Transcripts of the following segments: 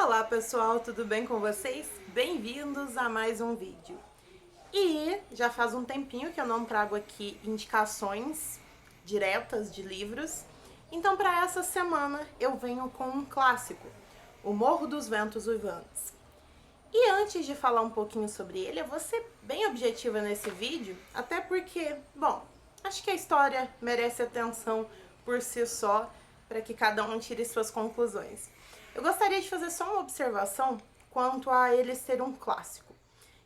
Olá pessoal, tudo bem com vocês? Bem-vindos a mais um vídeo. E já faz um tempinho que eu não trago aqui indicações diretas de livros, então para essa semana eu venho com um clássico, O Morro dos Ventos Uivantes. E antes de falar um pouquinho sobre ele, eu vou ser bem objetiva nesse vídeo, até porque, bom, acho que a história merece atenção por si só, para que cada um tire suas conclusões. Eu gostaria de fazer só uma observação quanto a ele ser um clássico.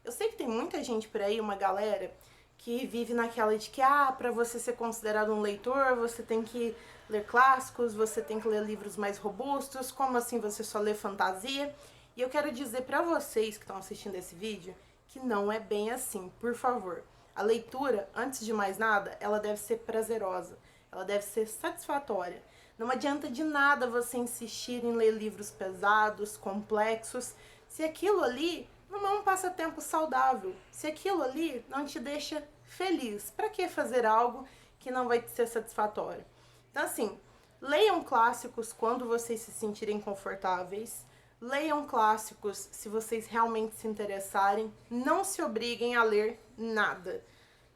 Eu sei que tem muita gente por aí, uma galera, que vive naquela de que, para você ser considerado um leitor, você tem que ler clássicos, você tem que ler livros mais robustos, como assim você só lê fantasia? E eu quero dizer para vocês que estão assistindo esse vídeo que não é bem assim, por favor. A leitura, antes de mais nada, ela deve ser prazerosa, ela deve ser satisfatória. Não adianta de nada você insistir em ler livros pesados, complexos, se aquilo ali não é um passatempo saudável, se aquilo ali não te deixa feliz. Para que fazer algo que não vai te ser satisfatório? Então, assim, leiam clássicos quando vocês se sentirem confortáveis. Leiam clássicos se vocês realmente se interessarem. Não se obriguem a ler nada.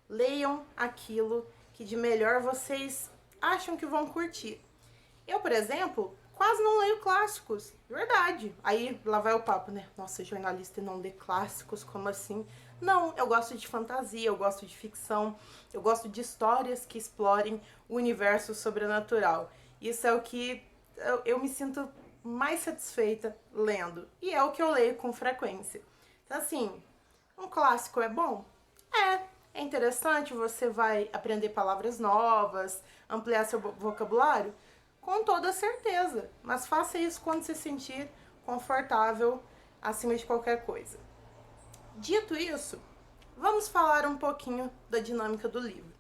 Leiam aquilo que de melhor vocês acham que vão curtir. Eu, por exemplo, quase não leio clássicos, verdade. Aí lá vai o papo, né? Nossa, jornalista não lê clássicos, como assim? Não, eu gosto de fantasia, eu gosto de ficção, eu gosto de histórias que explorem o universo sobrenatural. Isso é o que eu me sinto mais satisfeita lendo. E é o que eu leio com frequência. Então, assim, um clássico é bom? É interessante, você vai aprender palavras novas, ampliar seu vocabulário? Com toda certeza, mas faça isso quando se sentir confortável acima de qualquer coisa. Dito isso, vamos falar um pouquinho da dinâmica do livro.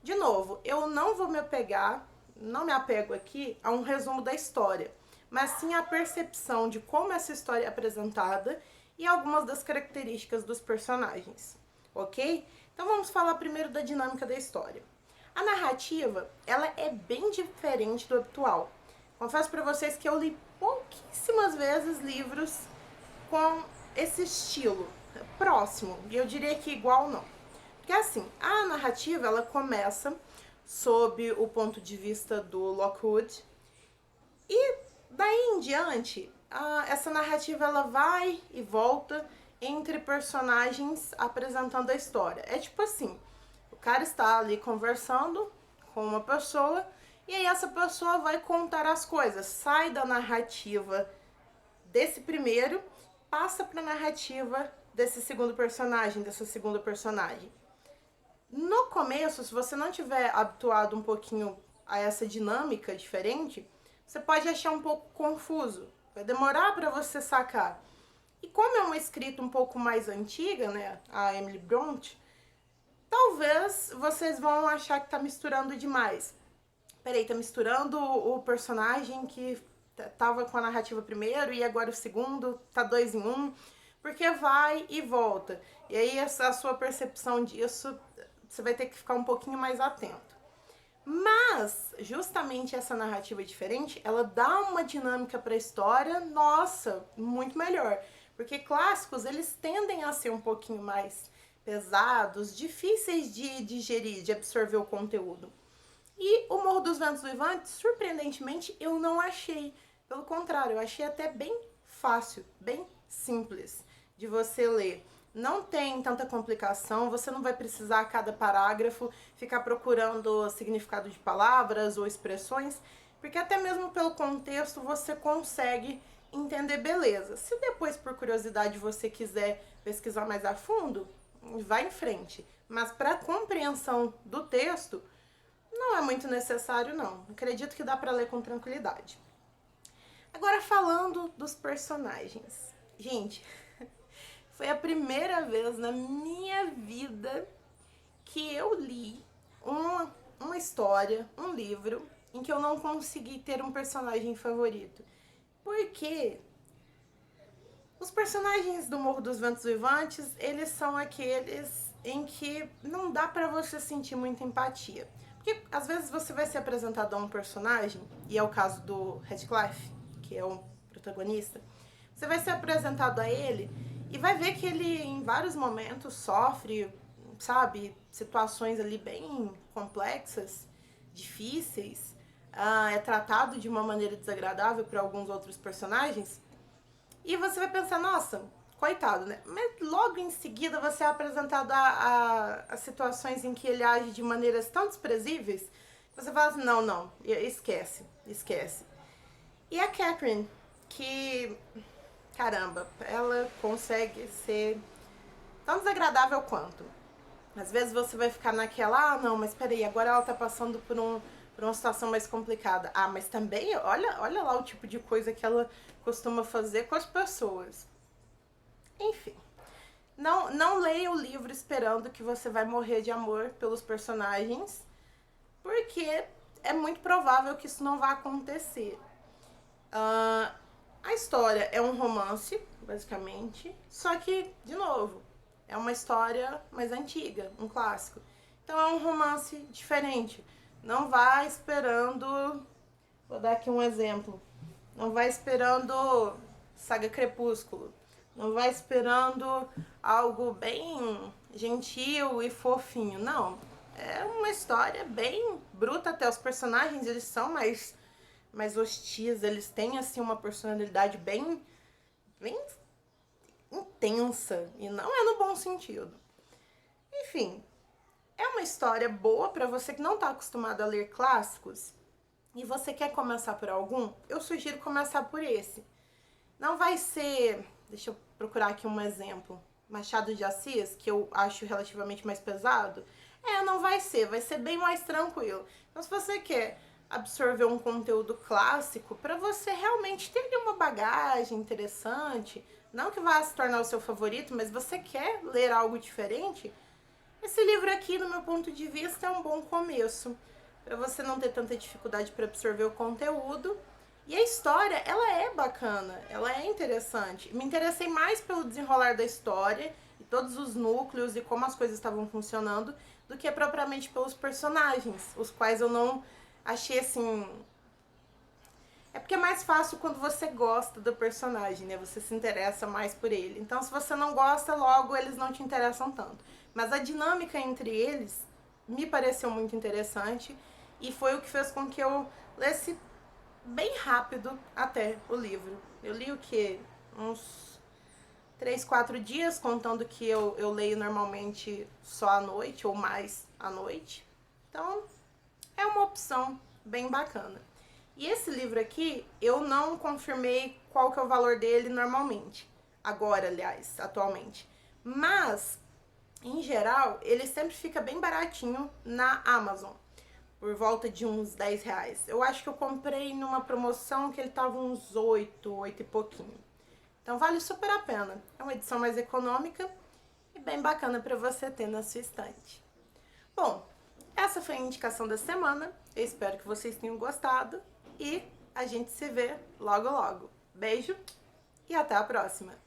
De novo, eu não vou me apegar, não me apego aqui a um resumo da história, mas sim a percepção de como essa história é apresentada e algumas das características dos personagens, ok? Então vamos falar primeiro da dinâmica da história. A narrativa, ela é bem diferente do habitual. Confesso para vocês que eu li pouquíssimas vezes livros com esse estilo próximo, e eu diria que igual não. Porque assim, a narrativa, ela começa sob o ponto de vista do Lockwood, e daí em diante, essa narrativa ela vai e volta entre personagens apresentando a história. É tipo assim, o cara está ali conversando com uma pessoa e aí essa pessoa vai contar as coisas, sai da narrativa desse primeiro, passa para a narrativa desse segundo personagem, dessa segunda personagem. No começo, se você não tiver habituado um pouquinho a essa dinâmica diferente, você pode achar um pouco confuso, vai demorar para você sacar. E como é uma escrita um pouco mais antiga, né, a Emily Brontë, talvez vocês vão achar que tá misturando demais. Peraí, tá misturando o personagem que tava com a narrativa primeiro e agora o segundo, tá 2 em 1, porque vai e volta. E aí a sua percepção disso, você vai ter que ficar um pouquinho mais atento. Mas, justamente essa narrativa diferente, ela dá uma dinâmica para a história, nossa, muito melhor. Porque clássicos, eles tendem a ser um pouquinho mais pesados, difíceis de digerir, de absorver o conteúdo. E o Morro dos Ventos Uivantes, surpreendentemente, eu não achei. Pelo contrário, eu achei até bem fácil, bem simples de você ler. Não tem tanta complicação, você não vai precisar a cada parágrafo ficar procurando significado de palavras ou expressões, porque até mesmo pelo contexto você consegue entender beleza. Se depois, por curiosidade, você quiser pesquisar mais a fundo, vai em frente. Mas para a compreensão do texto, não é muito necessário, não. Acredito que dá para ler com tranquilidade. Agora, falando dos personagens. Gente, foi a primeira vez na minha vida que eu li uma história, um livro, em que eu não consegui ter um personagem favorito. Porque os personagens do Morro dos Ventos Uivantes, eles são aqueles em que não dá pra você sentir muita empatia. Porque às vezes você vai ser apresentado a um personagem, e é o caso do Radcliffe, que é o protagonista, Você vai ser apresentado a ele e vai ver que ele em vários momentos sofre, sabe, situações ali bem complexas, difíceis, é tratado de uma maneira desagradável por alguns outros personagens. E você vai pensar, nossa, coitado, né? Mas logo em seguida você é apresentado a situações em que ele age de maneiras tão desprezíveis que você fala assim, não, não, esquece, esquece. E a Catherine, que, caramba, ela consegue ser tão desagradável quanto. Às vezes você vai ficar naquela, ah, não, mas peraí, agora ela tá passando por uma situação mais complicada. Ah, mas também, olha lá o tipo de coisa que ela costuma fazer com as pessoas. Enfim, não leia o livro esperando que você vai morrer de amor pelos personagens, porque é muito provável que isso não vá acontecer. A história é um romance, basicamente, só que, de novo, é uma história mais antiga, um clássico. Então é um romance diferente. Não vá esperando. Vou dar aqui um exemplo. Não vai esperando Saga Crepúsculo. Não vai esperando algo bem gentil e fofinho. Não. É uma história bem bruta até. Os personagens, eles são mais hostis. Eles têm, assim, uma personalidade bem intensa. E não é no bom sentido. Enfim, é uma história boa para você que não está acostumado a ler clássicos e você quer começar por algum, eu sugiro começar por esse. Não vai ser, deixa eu procurar aqui um exemplo, Machado de Assis, que eu acho relativamente mais pesado. Não vai ser bem mais tranquilo. Então, se você quer absorver um conteúdo clássico, para você realmente ter uma bagagem interessante, não que vá se tornar o seu favorito, mas você quer ler algo diferente, esse livro aqui, no meu ponto de vista, é um bom começo, para você não ter tanta dificuldade para absorver o conteúdo. E a história, ela é bacana, ela é interessante. Me interessei mais pelo desenrolar da história e todos os núcleos e como as coisas estavam funcionando, do que propriamente pelos personagens, os quais eu não achei assim. É porque é mais fácil quando você gosta do personagem, né? Você se interessa mais por ele. Então, se você não gosta, logo eles não te interessam tanto. Mas a dinâmica entre eles me pareceu muito interessante e foi o que fez com que eu lesse bem rápido até o livro. Eu li o quê? Uns 3, 4 dias, contando que eu leio normalmente só à noite ou mais à noite. Então, é uma opção bem bacana. E esse livro aqui, eu não confirmei qual que é o valor dele normalmente. Agora, aliás, atualmente. Mas, em geral, ele sempre fica bem baratinho na Amazon. Por volta de uns 10 reais. Eu acho que eu comprei numa promoção que ele tava uns 8 e pouquinho. Então vale super a pena. É uma edição mais econômica e bem bacana para você ter na sua estante. Bom, essa foi a indicação da semana. Eu espero que vocês tenham gostado e a gente se vê logo logo. Beijo e até a próxima!